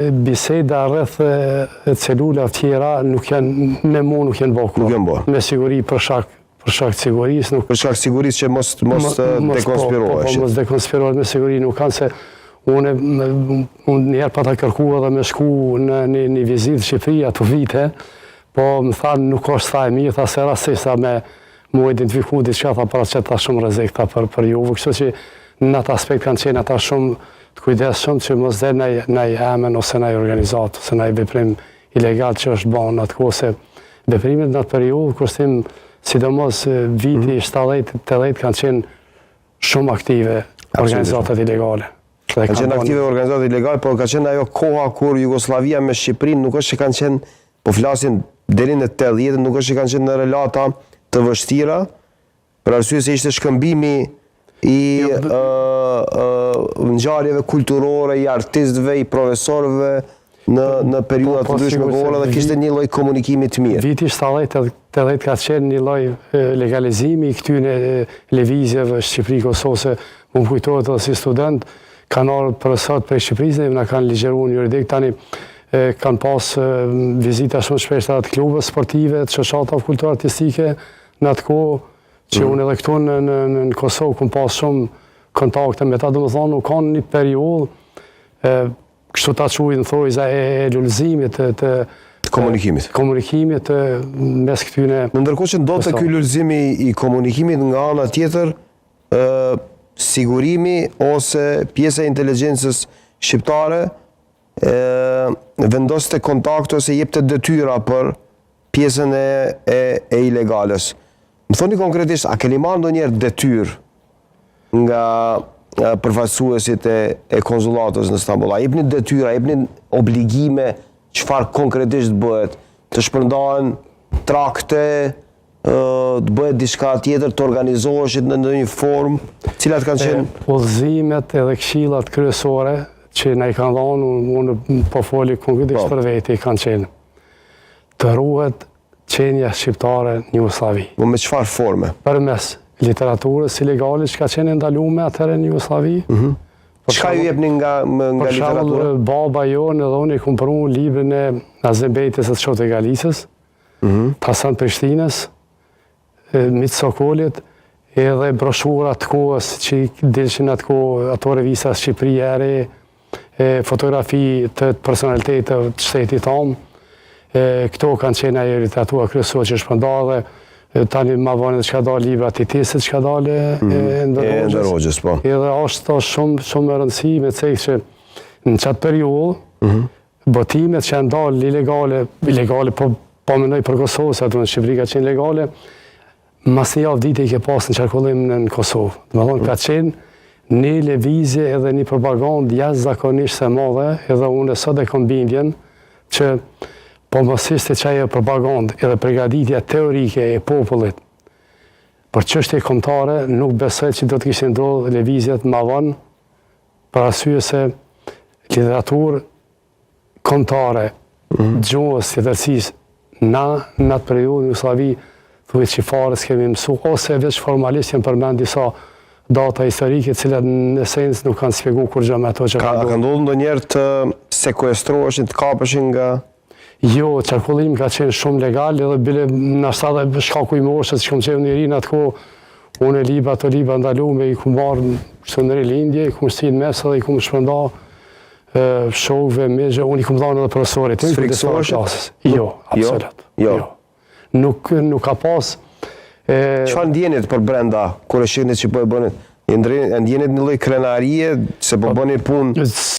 Biseda rreth celulave tjera nuk janë me mu nuk janë bërë. Nuk janë bërë. Me siguri për shkak sigurisë. Për shkak sigurisë që mos dekonspirohesh. Po, mos dekonspirohet me siguri nuk kanë se unë njerë pa ta kërkua dhe me shku në një vizitë Shqipëri ato vite, po më thanë nuk është tha e mirë, tha se rastisa me mu identifiku diçka, tha para që ta shumë rezikta për juve, kështu që në atë aspekt kanë qenë ata shumë të kujdesshëm që mos dhe nëj emen ose nëj organizatë, ose nëj veprim ilegal që është banë në atë kohë, se veprimet në atë periudhë, kushtim sidomos viti 70-80 kanë qenë shumë aktive organizatat ilegale. Kanë qenë aktive organizatat ilegale, por ka qenë ajo koha kur Jugoslavia me Shqipërinë nuk është që kanë qenë, po flasin deri në 80, nuk është që kanë qenë në relata të vështira, për arsye se ishte shkëmbimi i ngjarjeve kulturore, i artistëve, i profesorëve në periudha të ndryshme kohore dhe kishte një lloj komunikimi të mirë. Viti 70-80 ka qenë një lloj legalizimi i këtyre lëvizjeve Shqipëri-Kosovë, më kujtohet edhe si student, kanë ardhur për sot prej Shqipërisë dhe na kanë ligjëruar juridik tani kanë pas vizita shumë shpeshta të klubeve sportive, të shoqatave kulturore artistike në atë kohë që unë edhe këtu në Kosovë kam pas shumë kontakte me ta, domethënë nuk kanë një periudhë kështu ta quajnë thojza e lullëzimit të komunikimit mes këtyre. Ndërkohë që ndodhte ky lullëzimi i komunikimit nga ana tjetër, sigurimi ose pjesa e inteligjencës shqiptare vendoste kontakte ose jepte detyra për pjesën e ilegales. Më thoni konkretisht, a keni marrë ndonjëherë detyrë nga përfaqësuesit e konsullatës në Stamboll? A jepni detyra, a jepni obligime, çfarë konkretisht bëhet? Të shpërndahen trakte, të bëhet diçka tjetër, të organizoheshit në ndonjë formë, cilat kanë qenë? Udhëzimet edhe këshillat kryesore që na i kanë dhënë, unë po foli konkretisht për vete, i kanë qenë të ruhet qenja shqiptare në Jugosllavi. Me çfarë forme? Përmes literaturës ilegale që ka qenë ndaluar atëherë në Jugosllavi. Çka ju jepni nga literatura? Për shembull, baba jonë edhe unë i kumpërru librin e Azembejtës së Çotë Galicës, Hasan Prishtinës, Mit Sokolit, edhe broshurat të kohës që dilshin atë kohë, ato revista Shqipëria e Re, fotografi të personaliteteve të shtetit tonë. Këto kanë qenë ajo literatura kryesore që shpërnda dhe tani ma vonë që ka dalë libra të Titit që ka dalë Ender Hoxhës, po. Edhe është shumë e rëndësi me cekë që në qatë periudhë, botimet që janë dalë ilegale, po menoj për Kosovë, se ato në Shqipëri ka qenë ilegale, mas një javë dite i ke pas në qarkullim në Kosovë. Dhe më thonë, ka qenë një lëvizje edhe një propagandë jashtëzakonisht se madhe, edhe unë sot e kam bindjen që po mos ishte që ajo propagandë edhe përgatitja teorike e popullit për çështje kombëtare, nuk besoj që do të kishin ndodhur lëvizjet më vonë, për arsye se literaturë kombëtare, gjuhës së tërësisë në atë periudhë në Jugosllavi thuhet që fare s'kemi mësuar, ose veç formalisht janë përmend disa data historike, të cilat në esencë nuk kanë shpjeguar kur gjë me ato që ka ndodhur ndonjëherë të sekuestroheshin, të kapeshin nga? Jo, qarkullimi ka qenë shumë legal, edhe bile nashta dhe shkaku i moshës që kom qenë njëri në atë kohë, unë ato libra ndalume i ku marrë që në rilindje, i ku më shtinë mes edhe i ku më shpërnda shokëve, megje, unë i ku më dhanë edhe profesorit. Sfriksoheshet? Jo, absolut. Jo. Nuk ka pas... Çfarë ndjenit për brenda, kur e shihni që po e bënit? Ndjenit një lloj krenarie se po bëni punë?